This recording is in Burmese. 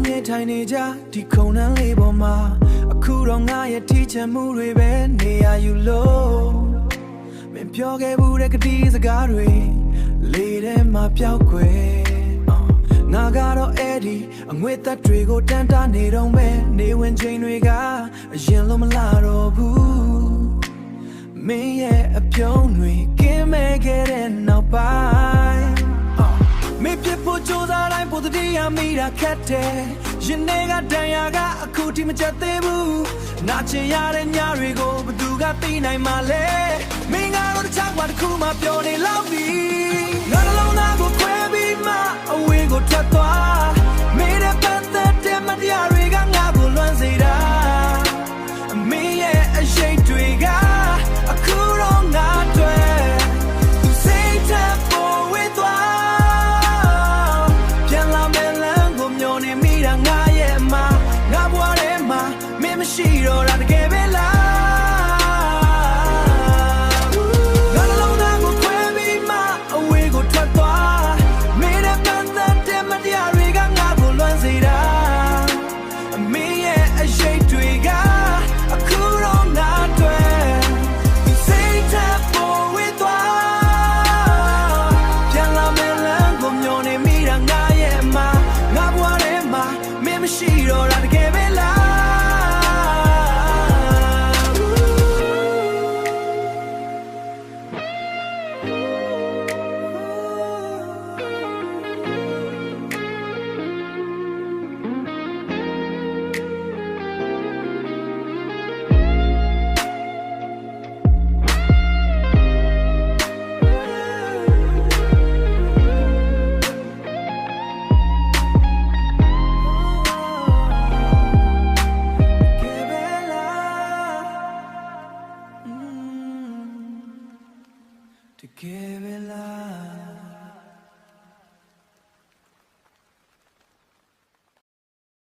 မြဲထိုင်နေကြဒီခုံနှန်းလေးပေါ်မှာအခုတော့ငါရဲ့ထိချင်မှုတွေပဲနေရယူလို့မင်းပြောခဲ့ဘူးတဲ့ကတိစကားတွေလေထဲမှာပျောက်ကွယ်ငါကတော့အဲ့ဒီအငွေသက်တွေကိုတန်တားနေတော့မဲနေဝင်ချိန်တွေကအရင်လိုမလာတော့ဘူးမင်းရဲ့အပြုံးတွေကင်းမဲ့ခဲ့တဲ့နောက်ပိုင်းမင်းပြဖို့ကြိုးစားတိုင်းပိုတတိယမိတာခက်တယ်ရင်ထဲကတန်ရာကအခုထိမချက်သေးဘူးနာကျင်ရတဲ့ညတွေကိုဘသူကသိနိုင်မှလဲမင်းကတော့တခြားဘာတစ်ခုမှပြောနေလောက်ပြီငါလုံးသားကိုခွဲပြီးမှအဝေးကိုထွက်သွားမင်းရဲ့ပတ်သက်တဲ့မတရားတွေကငါကိုလွမ်းစေတာမင်းရဲ့အရှိတ်တွေကအခုတော့ငါတွေ့သူစိတ်ထပေါ်ဝေးသွားပြန်လာမယ်လမ်းကိုမျောနေမိတာငါရဲ့မှာငါဘဝထဲမှာမင်းမရှိတော့တာတကယ်ပဲလားမရှိတော့တာတကယ်ပဲလားTogether, love.